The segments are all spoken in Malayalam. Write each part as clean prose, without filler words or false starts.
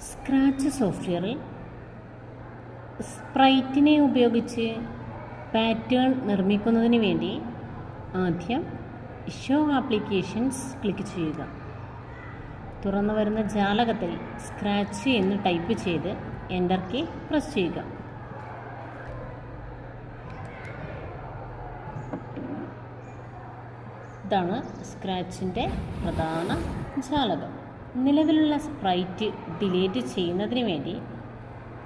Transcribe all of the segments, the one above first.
സ്ക്രാച്ച് സോഫ്റ്റ്വെയറിൽ സ്പ്രൈറ്റിനെ ഉപയോഗിച്ച് പാറ്റേൺ നിർമ്മിക്കുന്നതിന് വേണ്ടി ആദ്യം ഷോ ആപ്ലിക്കേഷൻസ് ക്ലിക്ക് ചെയ്യുക. തുറന്നു വരുന്ന ജാലകത്തിൽ സ്ക്രാച്ച് എന്ന് ടൈപ്പ് ചെയ്ത് എൻ്റർ കീ പ്രസ് ചെയ്യുക. ഇതാണ് സ്ക്രാച്ചിൻ്റെ പ്രധാന ജാലകം. നിലവിലുള്ള സ്പ്രൈറ്റ് ഡിലീറ്റ് ചെയ്യുന്നതിന് വേണ്ടി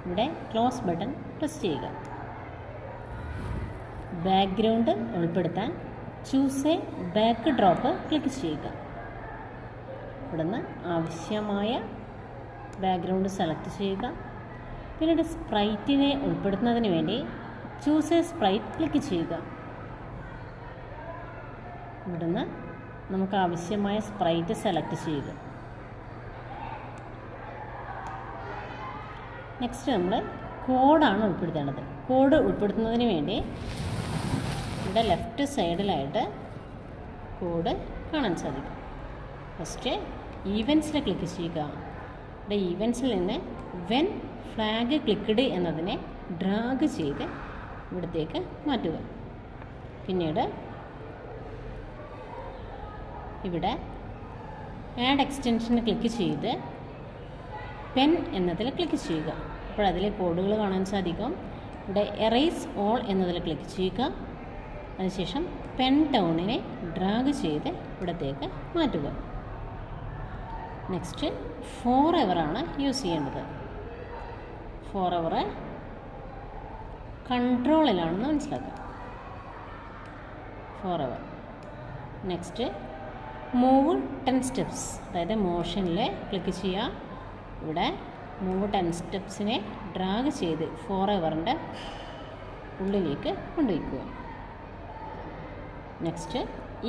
ഇവിടെ ക്ലോസ് ബട്ടൺ പ്രസ് ചെയ്യുക. ബാക്ക്ഗ്രൗണ്ട് ഉൾപ്പെടുത്താൻ choose A back drop click ചെയ്യുക. ഇവിടുന്ന് ആവശ്യമായ ബാക്ക്ഗ്രൗണ്ട് സെലക്ട് ചെയ്യുക. പിന്നീട് സ്പ്രൈറ്റിനെ ഉൾപ്പെടുത്തുന്നതിന് വേണ്ടി ചൂസ് എ സ്പ്രൈറ്റ് ക്ലിക്ക് ചെയ്യുക. ഇവിടുന്ന് നമുക്ക് ആവശ്യമായ സ്പ്രൈറ്റ് സെലക്ട് ചെയ്യുക. നെക്സ്റ്റ് നമ്മൾ കോഡാണ് ഉൾപ്പെടുത്തേണ്ടത്. കോഡ് ഉൾപ്പെടുത്തുന്നതിന് വേണ്ടി ഇവിടെ ലെഫ്റ്റ് സൈഡിലായിട്ട് കോഡ് കാണാൻ സാധിക്കും. ഫസ്റ്റ് ഈവൻസിൽ ക്ലിക്ക് ചെയ്യുക. ഇവിടെ ഈവൻസിൽ നിന്ന് വെൻ ഫ്ലാഗ് ക്ലിക്ക്ഡ് എന്നതിനെ ഡ്രാഗ് ചെയ്ത് ഇവിടത്തേക്ക് മാറ്റുക. പിന്നീട് ഇവിടെ ആഡ് എക്സ്റ്റൻഷൻ ക്ലിക്ക് ചെയ്ത് പെൻ എന്നതിൽ ക്ലിക്ക് ചെയ്യുക. അപ്പോൾ അതിൽ കോഡുകൾ കാണാൻ സാധിക്കും. ഇവിടെ എറേസ് ഓൾ എന്നതിൽ ക്ലിക്ക് ചെയ്യുക. അതിനുശേഷം പെൻ ടൗണിനെ ഡ്രാഗ് ചെയ്ത് ഇവിടത്തേക്ക് മാറ്റുക. നെക്സ്റ്റ് ഫോർ എവറാണ് യൂസ് ചെയ്യേണ്ടത്. ഫോർ എവർ കൺട്രോളിലാണെന്ന് മനസ്സിലാക്കുക. For ever. Next move 10 steps, അതായത് മോഷനിൽ ക്ലിക്ക് ചെയ്യുക. ഇവിടെ മൂവ് 10 സ്റ്റെപ്സിനെ ഡ്രാഗ് ചെയ്ത് ഫോർ എവറിൻ്റെ ഉള്ളിലേക്ക് കൊണ്ടുവയ്ക്കുക. നെക്സ്റ്റ്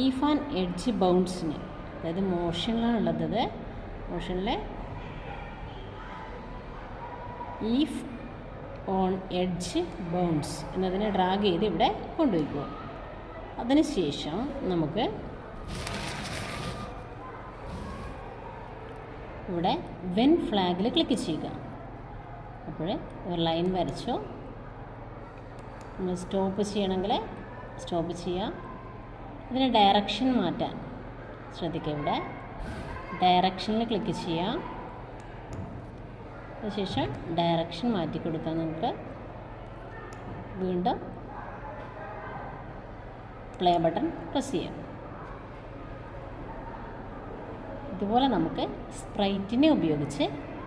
ഈഫ് ആൻഡ് എഡ്ജ് ബൗൺസിന്, അതായത് മോഷനിലാണുള്ളത്. മോഷനിൽ ഈഫ് ഓൺ എഡ്ജ് ബൗൺസ് എന്നതിനെ ഡ്രാഗ് ചെയ്ത് ഇവിടെ കൊണ്ടുവയ്ക്കുക. അതിനുശേഷം നമുക്ക് ഇവിടെ വെൻ ഫ്ലാഗിൽ ക്ലിക്ക് ചെയ്യുക. അപ്പോൾ ഒരു ലൈൻ വരച്ചു. നമ്മൾ സ്റ്റോപ്പ് ചെയ്യണമെങ്കിൽ സ്റ്റോപ്പ് ചെയ്യാം. ഇതിന് ഡയറക്ഷൻ മാറ്റാൻ ശ്രദ്ധിക്കുക. ഇവിടെ ഡയറക്ഷനിൽ ക്ലിക്ക് ചെയ്യാം. അതിനുശേഷം ഡയറക്ഷൻ മാറ്റി കൊടുക്കാൻ നമുക്ക് വീണ്ടും പ്ലേ ബട്ടൺ പ്രസ് ചെയ്യാം. ഇതുപോലെ നമുക്ക് സ്പ്രൈറ്റിനെ ഉപയോഗിച്ച്